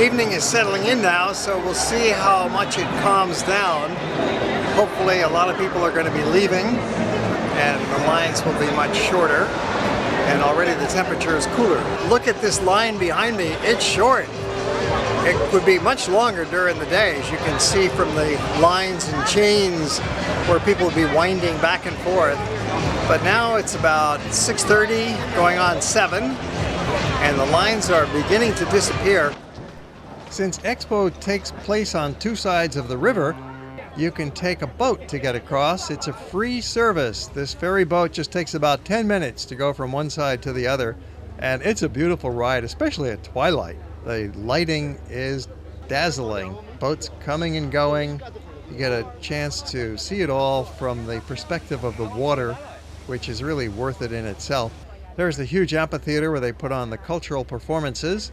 Evening is settling in now, so we'll see how much it calms down. Hopefully a lot of people are going to be leaving and the lines will be much shorter, and already the temperature is cooler. Look at this line behind me, it's short. It would be much longer during the day, as you can see from the lines and chains where people would be winding back and forth. But now it's about 6:30 going on 7, and the lines are beginning to disappear. Since EXPO takes place on two sides of the river, you can take a boat to get across. It's a free service. This ferry boat just takes about 10 minutes to go from one side to the other, and it's a beautiful ride, especially at twilight. The lighting is dazzling. Boats coming and going. You get a chance to see it all from the perspective of the water, which is really worth it in itself. There's the huge amphitheater where they put on the cultural performances,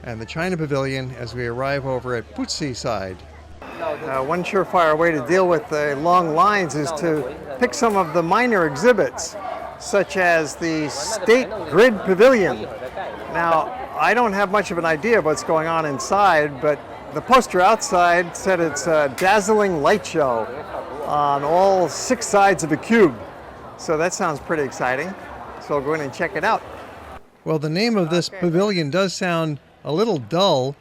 and the China Pavilion as we arrive over at Puxi side. One surefire way to deal with the long lines is to pick some of the minor exhibits, such as the State Grid Pavilion. Now, I don't have much of an idea of what's going on inside, but the poster outside said it's a dazzling light show on all 6 sides of a cube. So that sounds pretty exciting. So I'll go in and check it out. Well, the name of this pavilion does sound a little dull.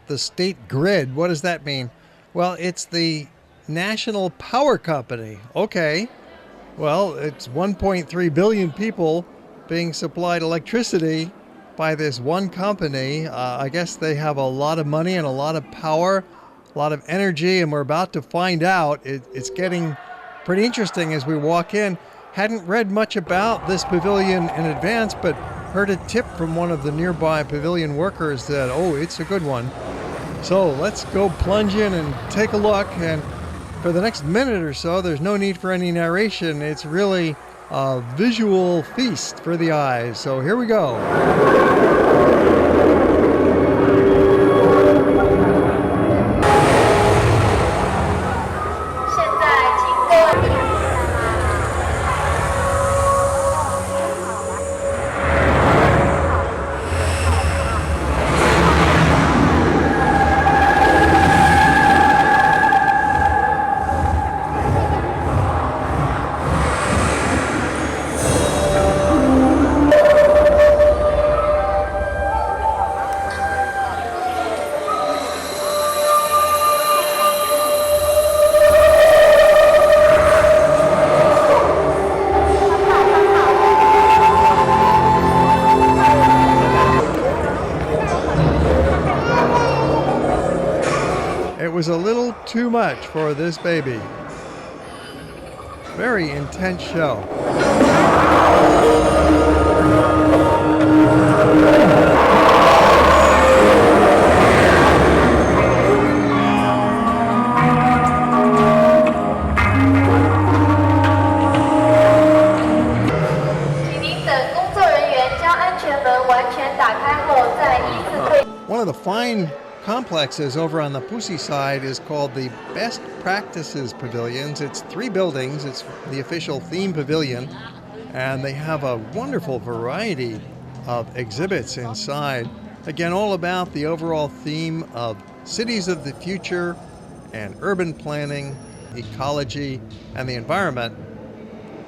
The State Grid, what does that mean? Well, it's the national power company. Okay. Well, it's 1.3 billion people being supplied electricity by this one company. I guess they have a lot of money and a lot of power, a lot of energy, and we're about to find out. It's getting pretty interesting as we walk in. Hadn't read much about this pavilion in advance, but heard a tip from one of the nearby pavilion workers that, oh, it's a good one. So let's go plunge in and take a look. And for the next minute or so, there's no need for any narration. It's really a visual feast for the eyes. So here we go. It was a little too much for this baby. Very intense show. One of the fine complexes over on the Puxi side is called the Best Practices Pavilions. It's 3 buildings. It's the official theme pavilion, and they have a wonderful variety of exhibits inside. Again, all about the overall theme of cities of the future and urban planning, ecology, and the environment.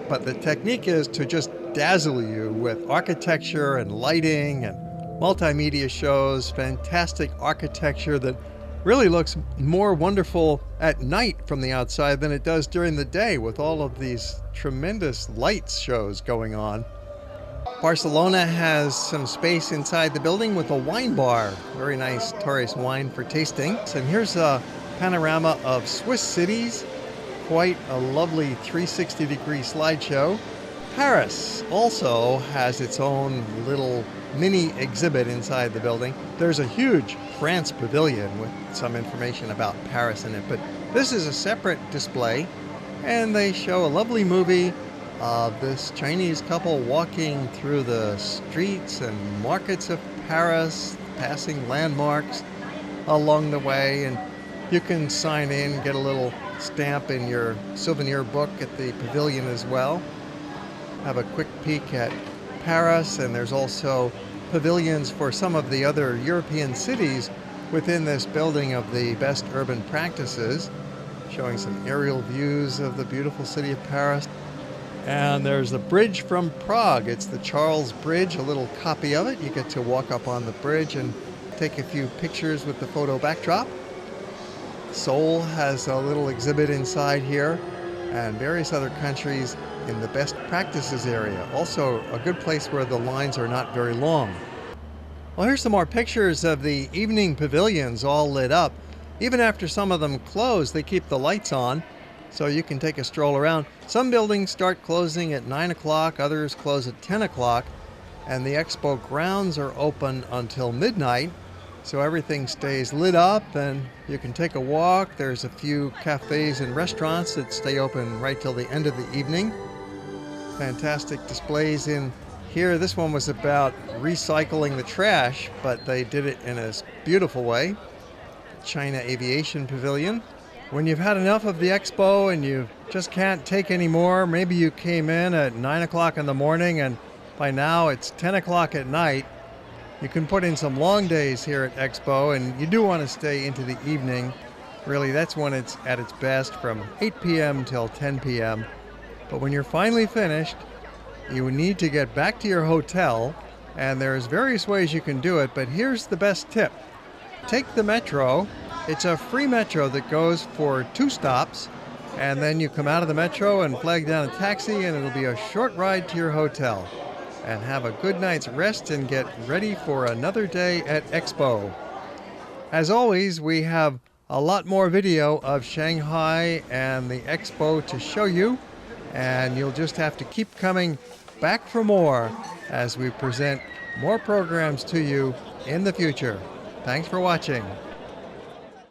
But the technique is to just dazzle you with architecture and lighting and multimedia shows, fantastic architecture that really looks more wonderful at night from the outside than it does during the day, with all of these tremendous lights shows going on. Barcelona has some space inside the building with a wine bar. Very nice tourist wine for tasting. And here's a panorama of Swiss cities. Quite a lovely 360-degree slideshow. Paris also has its own little mini exhibit inside the building. There's a huge France pavilion with some information about Paris in it, but this is a separate display, and they show a lovely movie of this Chinese couple walking through the streets and markets of Paris, passing landmarks along the way, and you can sign in, get a little stamp in your souvenir book at the pavilion as well. Have a quick peek at Paris, and there's also pavilions for some of the other European cities within this building of the best urban practices, showing some aerial views of the beautiful city of Paris. And there's the bridge from Prague. It's the Charles Bridge, a little copy of it. You get to walk up on the bridge and take a few pictures with the photo backdrop. Seoul has a little exhibit inside here, and various other countries in the best practices area. Also a good place where the lines are not very long. Well, here's some more pictures of the evening pavilions all lit up. Even after some of them close, they keep the lights on, so you can take a stroll around. Some buildings start closing at 9 o'clock, others close at 10 o'clock, and the expo grounds are open until midnight, so everything stays lit up and you can take a walk. There's a few cafes and restaurants that stay open right till the end of the evening. Fantastic displays in here. This one was about recycling the trash, but they did it in a beautiful way. China Aviation Pavilion. When you've had enough of the expo and you just can't take any more, maybe you came in at 9 o'clock in the morning and by now it's 10 o'clock at night, you can put in some long days here at Expo, and you do want to stay into the evening. Really, that's when it's at its best, from 8 p.m. till 10 p.m. But when you're finally finished, you need to get back to your hotel, and there's various ways you can do it, but here's the best tip. Take the metro. It's a free metro that goes for 2 stops, and then you come out of the metro and flag down a taxi, and it'll be a short ride to your hotel. And have a good night's rest and get ready for another day at Expo. As always, we have a lot more video of Shanghai and the Expo to show you, and you'll just have to keep coming back for more as we present more programs to you in the future. Thanks for watching.